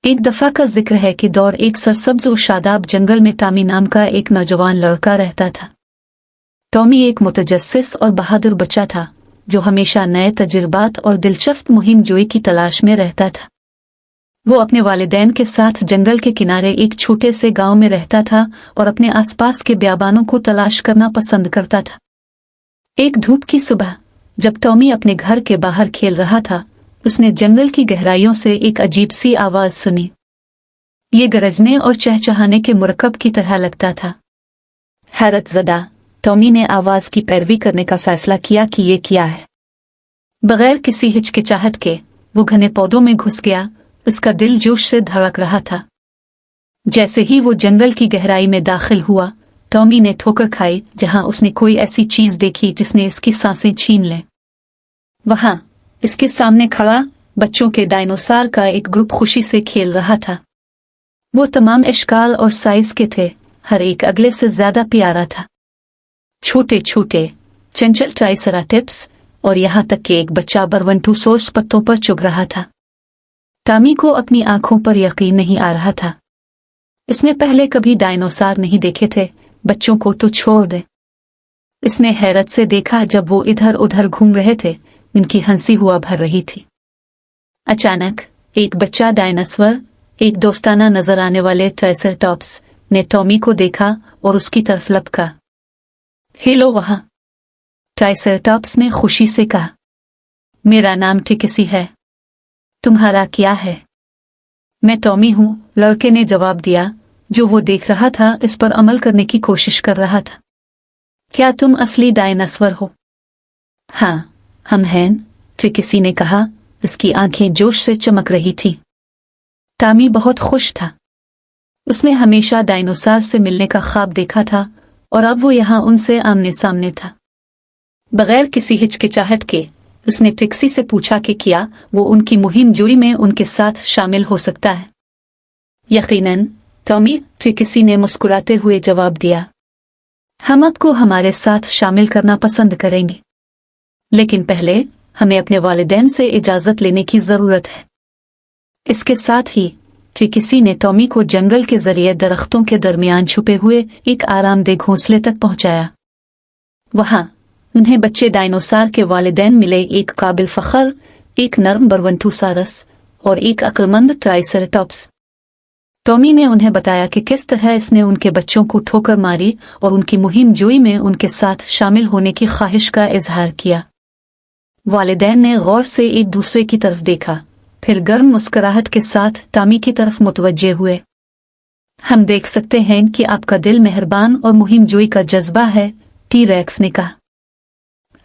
एक दफा का जिक्र है कि दौर एक सरसब्ज और शादाब जंगल में टॉमी नाम का एक नौजवान लड़का रहता था। टॉमी एक मुतजस्सिस और बहादुर बच्चा था जो हमेशा नए तजुर्बात और दिलचस्प मुहिम जोई की तलाश में रहता था। वो अपने वालिदैन के साथ जंगल के किनारे एक छोटे से गांव में रहता था और अपने आसपास के बियाबानों को तलाश करना पसंद करता था। एक धूप की सुबह जब टॉमी अपने घर के बाहर खेल रहा था, उसने जंगल की गहराइयों से एक अजीब सी आवाज सुनी। ये गरजने और चहचहाने के मुरकब की तरह लगता था। हैरतज़दा टॉमी ने आवाज की पैरवी करने का फैसला किया कि ये क्या है। बगैर किसी हिचकिचाहट के वो घने पौधों में घुस गया। उसका दिल जोश से धड़क रहा था। जैसे ही वो जंगल की गहराई में दाखिल हुआ, टॉमी ने ठोकर खाई जहां उसने कोई ऐसी चीज देखी जिसने इसकी सांसें छीन लें। वहां इसके सामने खड़ा बच्चों के डायनासोर का एक ग्रुप खुशी से खेल रहा था। वो तमाम इश्काल और साइज के थे, हर एक अगले से ज्यादा प्यारा था। छोटे छोटे चंचल ट्राइसेराटॉप्स और यहां तक कि एक बच्चा बरवंटोसॉरस पत्तों पर चुग रहा था। टॉमी को अपनी आंखों पर यकीन नहीं आ रहा था। इसने पहले कभी डायनासोर नहीं देखे थे, बच्चों को तो छोड़ दे। इसने हैरत से देखा जब वो इधर उधर घूम रहे थे, इनकी हंसी हुआ भर रही थी। अचानक एक बच्चा डायनासोर, एक दोस्ताना नजर आने वाले ट्राइसेराटॉप्स ने टॉमी को देखा और उसकी तरफ लपका। हेलो वहां, ट्राइसेराटॉप्स ने खुशी से कहा। मेरा नाम टिकिसी है, तुम्हारा क्या है? मैं टॉमी हूं, लड़के ने जवाब दिया, जो वो देख रहा था इस पर अमल करने की कोशिश कर रहा था। क्या तुम असली डायनासोर हो? हाँ, हम हैं, टिकिसी ने कहा। उसकी आंखें जोश से चमक रही थी। टॉमी बहुत खुश था। उसने हमेशा डायनासोर से मिलने का ख्वाब देखा था और अब वो यहाँ उनसे आमने सामने था। बगैर किसी हिचकिचाहट के उसने टिकिसी से पूछा कि क्या वो उनकी मुहिम जोई में उनके साथ शामिल हो सकता है। यकीनन, टॉमी, टिकिसी ने मुस्कुराते हुए जवाब दिया। हम आपको हमारे साथ शामिल करना पसंद करेंगे, लेकिन पहले हमें अपने वालिदैन से इजाजत लेने की जरूरत है। इसके साथ ही टिकिसी ने टॉमी को जंगल के जरिए दरख्तों के दरमियान छुपे हुए एक आरामदेह घोंसले तक पहुंचाया। वहां उन्हें बच्चे डायनासोर के वालिदैन मिले, एक काबिल फख्र, एक नर्म बरवंटोसॉरस और एक अक्लमंद ट्राइसेराटॉप्स। टॉमी ने उन्हें बताया कि किस तरह इसने उनके बच्चों को ठोकर मारी और उनकी मुहिम जोई में उनके साथ शामिल होने की ख्वाहिश का इजहार किया। वालिदैन ने गौर से एक दूसरे की तरफ देखा, फिर गर्म मुस्कुराहट के साथ टॉमी की तरफ मुतवज्जे हुए। हम देख सकते हैं कि आपका दिल मेहरबान और मुहिम जोई का जज्बा है, टी-रेक्स ने कहा।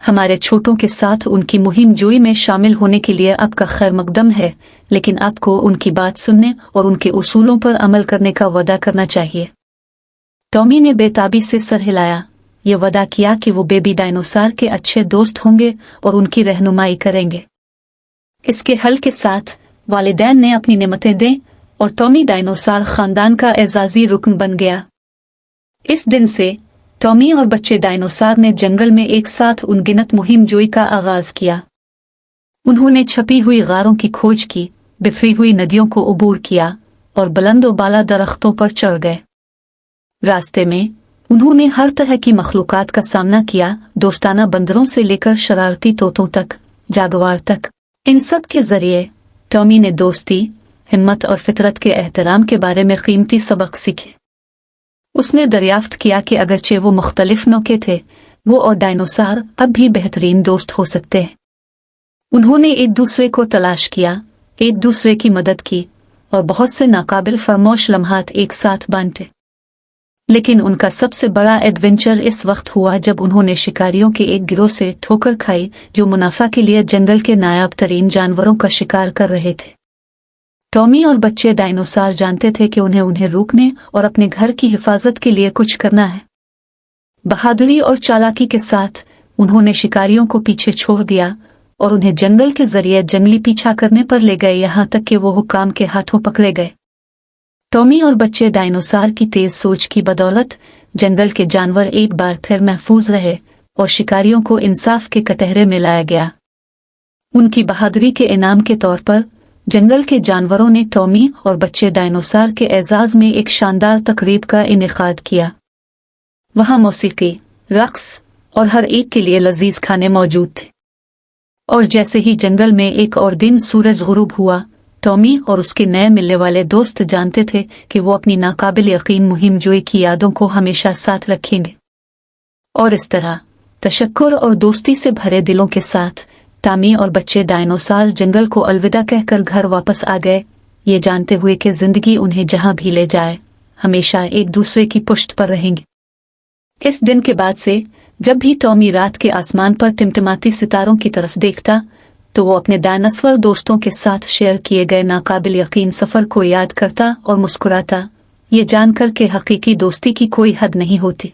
हमारे छोटों के साथ उनकी मुहिम जोई में शामिल होने के लिए आपका खैर मकदम है, लेकिन आपको उनकी बात सुनने और उनके उसूलों पर अमल करने का वादा करना चाहिए। टॉमी ने बेताबी से सर हिलाया, ये वादा किया कि वो बेबी डायनासोर के अच्छे दोस्त होंगे और उनकी रहनुमाई करेंगे। इसके हल के साथ वालिदैन ने अपनी नेमतें दें और टॉमी डायनासोर खानदान का एजाजी रुकन बन गया। इस दिन से टॉमी और बच्चे डायनासोर ने जंगल में एक साथ अनगिनत मुहिम जोई का आगाज किया। उन्होंने छपी हुई गारों की खोज की, बिफरी हुई नदियों को अबूर किया और बुलंद बाला दरख्तों पर चढ़ गए। रास्ते में उन्होंने हर तरह की मखलूकात का सामना किया, दोस्ताना बंदरों से लेकर शरारती तोतों तक, जागवार तक। इन सब के जरिए टॉमी ने दोस्ती, हिम्मत और फितरत के एहतराम के बारे में कीमती सबक सीखे। उसने दरियाफ्त किया कि अगरचे वो मुख्तलिफ नौ के थे, वो और डायनासोर अब भी बेहतरीन दोस्त हो सकते हैं। उन्होंने एक दूसरे को तलाश किया, एक दूसरे की मदद की और बहुत से नाकाबिल फरामोश लम्हात एक साथ बांटे। लेकिन उनका सबसे बड़ा एडवेंचर इस वक्त हुआ जब उन्होंने शिकारियों के एक गिरोह से ठोकर खाई जो मुनाफा के लिए जंगल के नायाब तरीन जानवरों का शिकार कर रहे थे। टॉमी और बच्चे डायनासोर जानते थे कि उन्हें रोकने और अपने घर की हिफाजत के लिए कुछ करना है। बहादुरी और चालाकी के साथ उन्होंने शिकारियों को पीछे छोड़ दिया और उन्हें जंगल के जरिए जंगली पीछा करने पर ले गए, यहाँ तक कि वो हुक्काम के हाथों पकड़े गए। टॉमी और बच्चे डायनासोर की तेज सोच की बदौलत जंगल के जानवर एक बार फिर महफूज रहे और शिकारियों को इंसाफ के कटहरे में लाया गया। उनकी बहादुरी के इनाम के तौर पर जंगल के जानवरों ने टॉमी और बच्चे डायनासोर के एजाज में एक शानदार तकरीब का इनेकाद किया। वहाँ मौसीकी, रक्स और हर एक के लिए लजीज खाने मौजूद थे। और जैसे ही जंगल में एक और दिन सूरज गुरूब हुआ, टॉमी और उसके नए मिलने वाले दोस्त जानते थे कि वो अपनी नाकाबिल यकीन मुहिम जोई की यादों को हमेशा साथ रखेंगे। और इस तरह तशक्कुर और दोस्ती से भरे दिलों के साथ टॉमी और बच्चे डायनासोर जंगल को अलविदा कहकर घर वापस आ गए, ये जानते हुए कि जिंदगी उन्हें जहां भी ले जाए हमेशा एक दूसरे की पुष्ट पर रहेंगे। इस दिन के बाद से जब भी टॉमी रात के आसमान पर टिमटिमाती सितारों की तरफ देखता तो वो अपने डायनासोर दोस्तों के साथ शेयर किए गए नाकाबिल यकीन सफर को याद करता और मुस्कुराता, ये जानकर कि हकीकी दोस्ती की कोई हद नहीं होती।